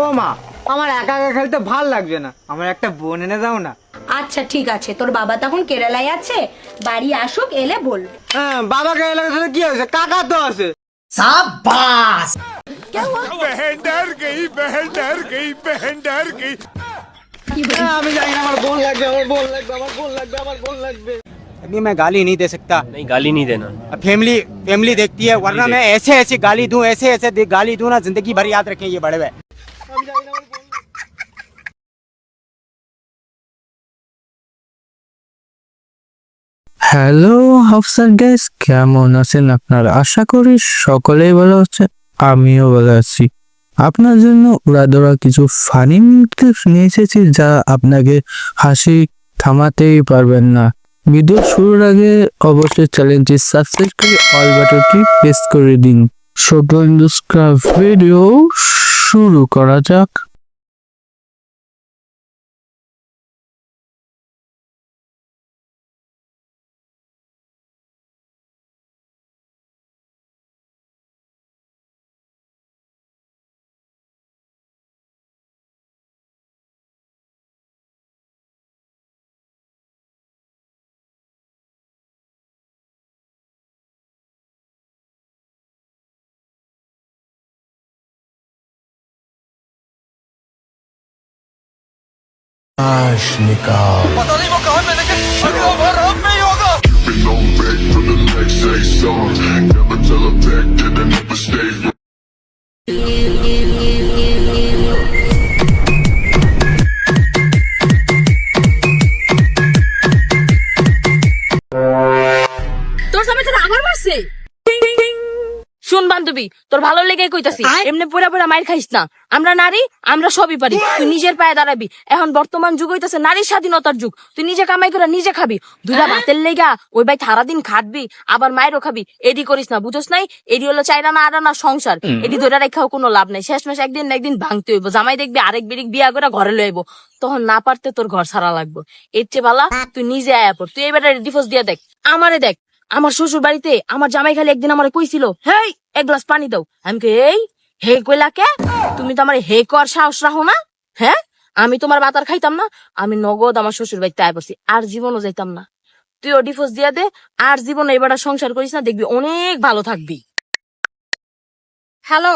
ও মা, আমার একা একা খেলতে ভাল লাগছে না, আমার একটা বোন এনে দাও না। আচ্ছা ঠিক আছে, তোর বাবা তখন কেরালায় আছে, বাড়ি আসুক, এলে বলবো। হ্যাঁ, বাবাকে এলাকার সাথে কি হয়েছে, কাকা তো আছে। शाबाश। बहन डर गई, बहन डर गई, बहन डर गई। হ্যাঁ, আমি জানি না, আমার বোন লাগবে, আমার বোন লাগবে, আমার বোন লাগবে, আমার বোন লাগবে। अभी मैं गाली नहीं दे सकता। नहीं, गाली नहीं देना। फैमिली फैमिली देखती है, वरना मैं ऐसे ऐसे गाली दूं, ऐसे ऐसे गाली दूं ना, जिंदगी भर याद रखें ये बड़े हुए। হ্যালো হাফসার গ্যাস, কেমন আছেন আপনারা? আশা করি সকলেই ভালো আছে, আমিও ভালো আছি। আপনার জন্য উড়াদোড়া কিছু ফানি ক্লিপস নিয়ে এসেছি, যা আপনাকে হাসি থামাতেই পারবেন না। ভিডিও শুরুর আগে অবশ্যই চ্যানেলটি সাবস্ক্রাইব করে অল বাটনটি প্রেস করে দিন। ছোট ভিডিও শুরু করা যাক। তোর সামনে তোর আবার মারছে। শুন বান্ধবী, তোর ভালো লেগে কইতাছি, এমনি পুরা পুরা মাইর খাইস না। আমরা নারী, আমরা সবই পারি। তুই নিজের পায়ে দাঁড়াবি। এখন বর্তমান যুগ হইতাছে নারীর স্বাধীনতার যুগ। তুই নিজে কামাই করে নিজে খাবি, দুইটা ভাতের লেগা ওই ভাই সারাদিন খাটবি, আবার মায়েরও খাবি। এডি করিস না, বুঝোস নাই? এডি হলো চাইরানা আড়ানা সংসার। এডি ধরে রেখাও কোনো লাভ নাই। শেষমেশ একদিন না একদিন ভাঙতে হইব। জামাই দেখবি আরেক বিরিক বিয়া করে ঘরে লইব, তখন না পারতে তোর ঘর ছাড়া লাগবে। এর চেয়ে ভালো তুই নিজে আয়া পড়। তুই এবার ডিভোর্স দিয়ে দেখ। আমারে দেখ, আমার শ্বশুর বাড়িতে আমার জামাই খালি একদিন আমার কইছিল, হেই এক গ্লাস পানি দাও। আমি কে এই হে কইলা কে? তুমি তো আমার হে কর সাহস রাখো না? হ্যাঁ, আমি তোমার বাতার খাইতাম না? আমি নগদ আমার শ্বশুর বাড়িতে আয় পড়ছি, আর জীবনও যাইতাম না। তুইও ডিভোর্স দিয়া দে, আর জীবন এবার সংসার করিস না, দেখবি অনেক ভালো থাকবি। হ্যালো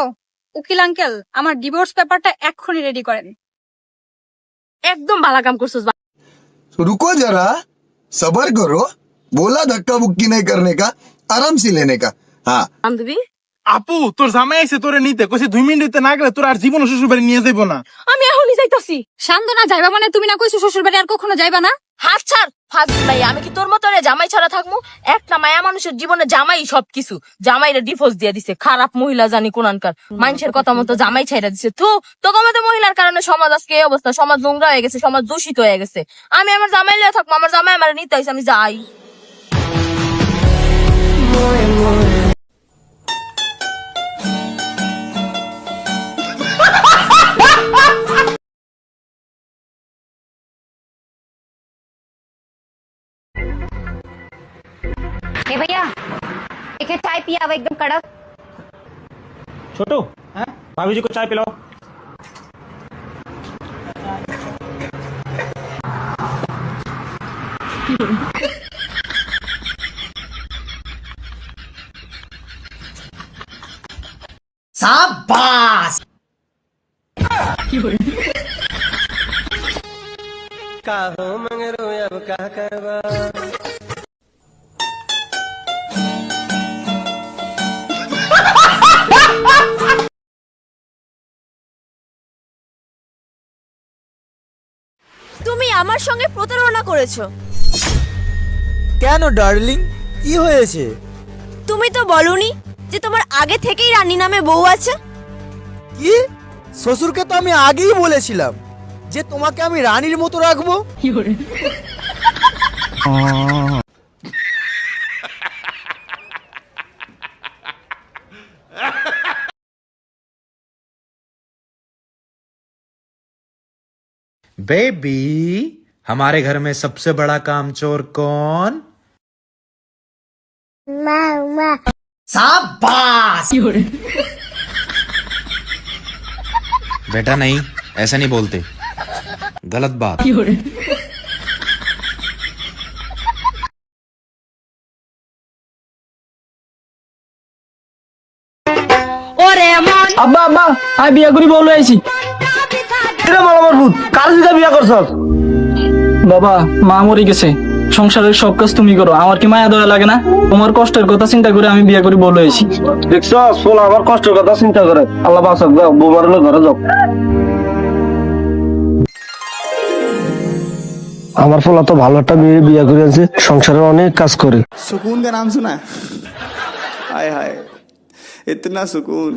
উকিল আঙ্কেল, আমার ডিভোর্স পেপারটা এক্ষুনি রেডি করেন। একদম ভালো কাম করছিস। रुको जरा, सबर करो। बोला धक्का बुक्की नहीं करने का, आराम से लेने का। हाँ বান্ধবী, আপু, তোর জামাই আছে তোরে নিতে, কইছে 2 মিনিটে না গেলে তোর আর জীবন শ্বশুর বাড়ি নিয়ে যাইবো না। আমি এখনই যাইতাছি। শান্তনা, যাইবা মানে? তুমি না কইছো শ্বশুর বাড়ি আর কখনো যাইবা না? হাত ছাড় ফাজিল ভাই, আমি কি তোর মতো রে জামাই ছাড়া থাকবো? একটা মায়া মানুষের জীবনে জামাই সবকিছু। জামাইরে ডিভোর্স দিয়ে দিছে, খারাপ মহিলা জানি কোনানকার। মানুষের কথা মতো জামাই ছাইরা দিছে। তোকে মতো মহিলার কারণে সমাজ আজকে এই অবস্থা। সমাজ নোংরা হয়ে গেছে, সমাজ দূষিত হয়ে গেছে। আমি আমার জামাই লিয়ে থাকবো, আমার জামাই আমার নিতে হইছে, আমি যাই। ए भैया, एक चाय पिया हुआ एकदम कड़क। छोटू, भाभी जी को चाय पिलाओ। शाबाश। তুমি আমার সঙ্গে প্রতারণা করেছো। কেন ডার্লিং, কি হয়েছে? তুমি তো বলনি যে তোমার আগে থেকেই রানী নামে বউ আছে। কি? শ্বশুরকে তো আমি আগেই বলেছিলাম যে তোমাকে আমি রানীর মতো রাখবো। बेबी, हमारे घर में सबसे बड़ा कामचोर कौन? शाबाश। बेटा नहीं, ऐसा नहीं बोलते, गलत बात। আব্বা আব্বা আমি বিয়া করি বলে আইছি কার দিদা বিয়া করছ? বাবা মা মরে গেছে, সংসারের সব কাজ তুমি করো, আমার কি মায়া দয়া লাগে না? তোমার কষ্টের কথা চিন্তা করে আমি বিয়া করি বলে আইছি। দেখছ সোলা আমার কষ্টের কথা চিন্তা করে, আল্লাহ বাঁচাক, যাও বৌমার ঘরে যাও। আমার ফলা তো ভালো একটা মেয়ে বিয়া করে আছে, সংসারে অনেক কাজ করে। सुकून का नाम सुना? हाय हाय, इतना सुकून।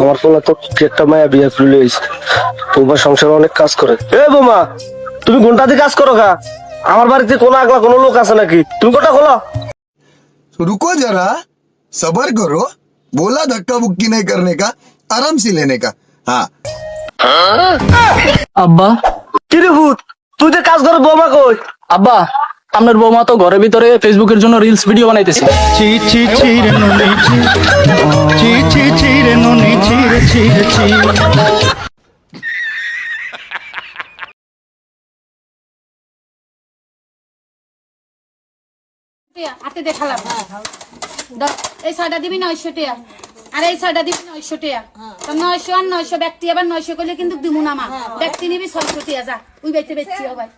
আমার ফলা তো একটা মায়া বিয়া করে লইছে, তোমার সংসারে অনেক কাজ করে। এ বৌমা তুমি ঘন্টাতে কাজ করো গা, আমার বাড়িতে কোনো আগলা কোনো লোক আছে নাকি? তুমি কোটা খোলো। रुको जरा, सबर करो, बोला धक्का बुक्की नहीं करने का, आराम से लेने का। हाँ আব্বা কি রে ভূত, তুই তো কাজ করে বৌমা কই? আব্বা আপনার বৌমা তো ঘরের ভিতরে ফেসবুকের জন্য রিলস ভিডিও বানাইতেছে। হাতে দেখালাম, এই ছয়টা দিবি 900 টাকা, আর এই ছয়টা দিবি 900 টাকা। তো 900 আর 900 ব্যক্তি আবার 900 করলে কিন্তু দিমু না মা, ব্যক্তি নিবি 600 টাকা। যা ওই বাইতে বেচছি ভাই,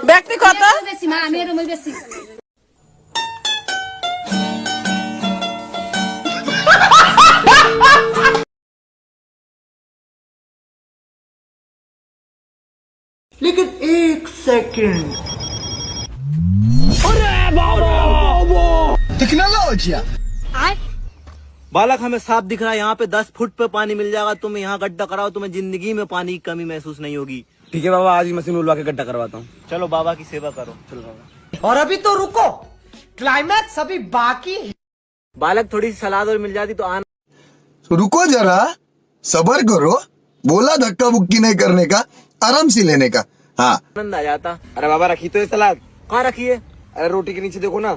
ব্যক্তি কত বেশি মা, আমি এরকমই বেশি। टेक्नोलॉजी बालक हमें साफ दिख रहा है, यहाँ पे 10 फुट पे पानी मिल जाएगा, तुम यहाँ गड्ढा कराओ, तुम्हें जिंदगी में पानी की कमी महसूस नहीं होगी। ठीक है बाबा, आज ही मशीन उलवा के गड्ढा करवाता हूँ। चलो बाबा की सेवा करो, चलो बाबा। और अभी तो रुको, क्लाइमैक्स अभी बाकी है। बालक थोड़ी सी सलाद और मिल जाती तो आना। रुको जरा, सबर करो, बोला धक्का बुक्की नहीं करने का, आराम से लेने का। हाँ आनंद आ जाता। अरे बाबा रखी तो ये सलाद, कहाँ रखी है? अरे रोटी के नीचे देखो ना।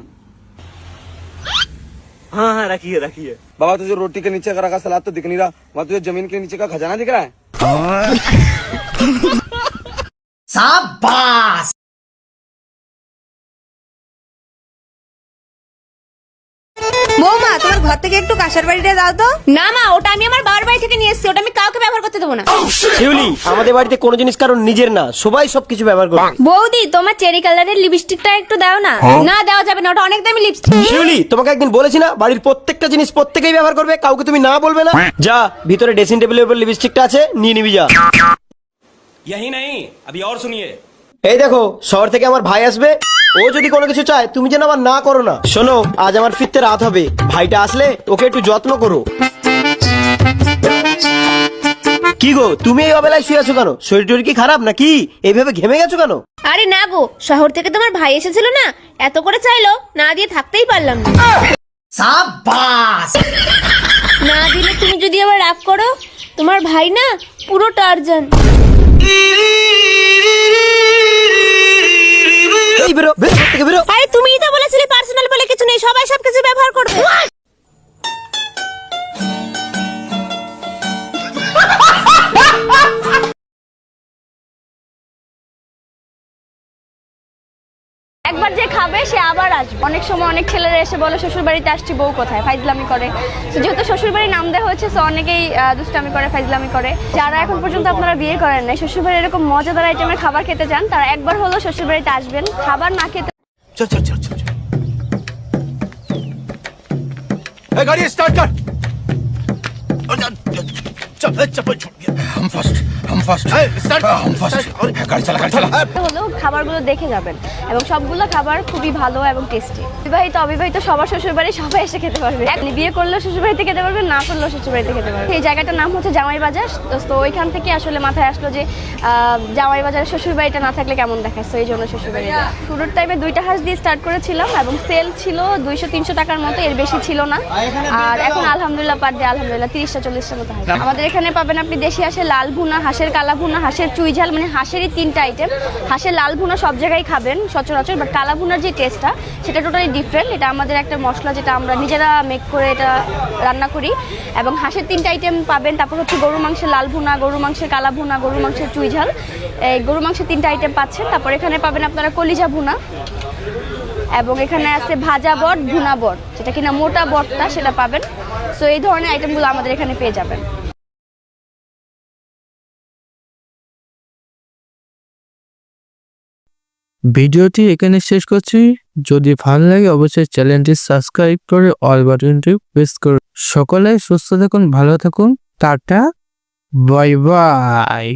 हाँ हाँ रखिए रखिए। बाबा तुझे रोटी के नीचे का रखा सलाद तो दिख नहीं रहा, वहाँ तुझे जमीन के नीचे का खजाना दिख रहा है। शाबाश। বৌমা তোমার ঘর থেকে একটু কাঁসার বাড়িটা দাও তো। না মা, ওটা আমি আমার বাবার বাড়ি থেকে নিয়ে এসেছি, ওটা আমি কাউকে ব্যবহার করতে দেবো না। শিউলি আমাদের বাড়িতে কোনো জিনিস কারণ নিজের না, সবাই সবকিছু ব্যবহার করে। বৌদি তোমার চেরি কালারের লিপস্টিকটা একটু দাও না। না দেওয়া যাবে না, ওটা অনেক দামি লিপস্টিক। শিউলি তোমাকে একদিন বলেছি না বাড়ির প্রত্যেকটা জিনিস প্রত্যেকেই ব্যবহার করবে, কাউকে তুমি না বলবে না। যা ভিতরে ড্রেসিং টেবিলের উপর লিপস্টিকটা আছে, নিয়ে নিবি যা। यही नहीं, अभी और सुनिए। এই দেখো শহর থেকে আমার ভাই আসবে, ও যদি কোনো কিছু চায় তুমি যেন আবার না করো না। শোনো আজ আমার ফিরতে রাত হবে, ভাইটা আসলে ওকে একটু যত্ন করো। কি গো তুমি এই অবেলায় শুয়ে আছো কেন? শরীর টরীর কি খারাপ নাকি? এইভাবে ঘেমে গেছো কেন? আরে না গো, শহর থেকে তোমার ভাই এসেছিল না, এত করে চাইলো, না দিয়ে থাকতেই পারলাম না। शाबाश। না দিলে তুমি যদি আবার রাগ করো, তোমার ভাই না পুরো টারজান। এই বেরো বেরো ঘর থেকে বেরো। আরে তুমিই তো বলেছিলে পার্সোনাল বলে কিছু নেই, সবাই সবকিছু ব্যবহার করবে। একবার যে খাবে সে আবার আসবে। অনেক সময় অনেক ছেলেরা এসে বলে শ্বশুর বাড়িতে আসছি, বউ কোথায়, ফাইজলামি করে। তো যেহেতু শ্বশুর বাড়ির নাম দেওয়া হয়েছে, তো অনেকেই দুষ্টামি করে, ফাইজলামি করে। যারা এখন পর্যন্ত আপনারা বিয়ে করেন নাই, শ্বশুর বাড়ির এরকম মজাদার আইটেমের খাবার খেতে চান, তারা একবার হলো শ্বশুর বাড়িতে আসবেন। খাবার না খেতে चल चल चल चल ए, गाड़ी स्टार्ट कर। चल चप्पल छूट गया। हम फर्स्ट स्टार्ट हम फर्स्ट गाड़ी चला হলো খাবারগুলো দেখে যাবেন, এবং সবগুলো খাবার খুবই ভালো এবং টেস্টি। বিবাহিত অবিবাহিত সবার শ্বশুর বাড়ি সবাই এসে খেতে পারবে। আপনি বিয়ে করলেও শ্বশুর বাড়িতে খেতে পারবেন, না করলেও শ্বশুর বাড়িতে খেতে পারবেন। এই জায়গাটার নাম হচ্ছে জামাই বাজার। তো ওইখান থেকে আসলে মাথায় আসলো যে জামাই বাজারে শ্বশুর বাড়িটা না থাকলে কেমন দেখায়, তো এই জন্য শ্বশুর বাড়ি। শুরুর টাইমে 2টা হাঁস দিয়ে স্টার্ট করেছিলাম, এবং সেল ছিল 200-300 টাকার মতো, এর বেশি ছিল না। আর এখন আলহামদুলিল্লাহ পার ডে আলহামদুলিল্লাহ 30টা 40টার মতো হয়। আমাদের এখানে পাবেন আপনি দেশি দেশি হাঁসের লাল ভুনা, হাঁসের কালা ভুনা, হাঁসের চুই ঝাল, মানে হাঁসেরই 3টা আইটেম। হাঁসের লাল ভুনা সব জায়গায় খাবেন সচরাচর, বাট কালা ভুনার যে টেস্টটা সেটা টোটালি ডিফারেন্ট। এটা আমাদের একটা মশলা যেটা আমরা নিজেরা মেক করে এটা রান্না করি। এবং হাঁসের 3টা আইটেম পাবেন। তারপর হচ্ছে গরু মাংসের লাল ভুনা, গরু মাংসের কালা ভুনা, গরু মাংসের চুই ঝাল, এই গরু মাংসের 3টা আইটেম পাচ্ছেন। তারপর এখানে পাবেন আপনারা কলিজা ভুনা, এবং এখানে আছে ভাজা বট, ভুনা বট, যেটা কিনা মোটা বটটা সেটা পাবেন। সো এই ধরনের আইটেমগুলো আমাদের এখানে পেয়ে যাবেন। ভিডিওটি এখানে শেষ করছি। যদি ভালো লাগে অবশ্যই চ্যানেলটি সাবস্ক্রাইব করে অল বাটনটি প্রেস করুন। সকলে সুস্থ থাকুন, ভালো থাকুন, টাটা, বাই বাই।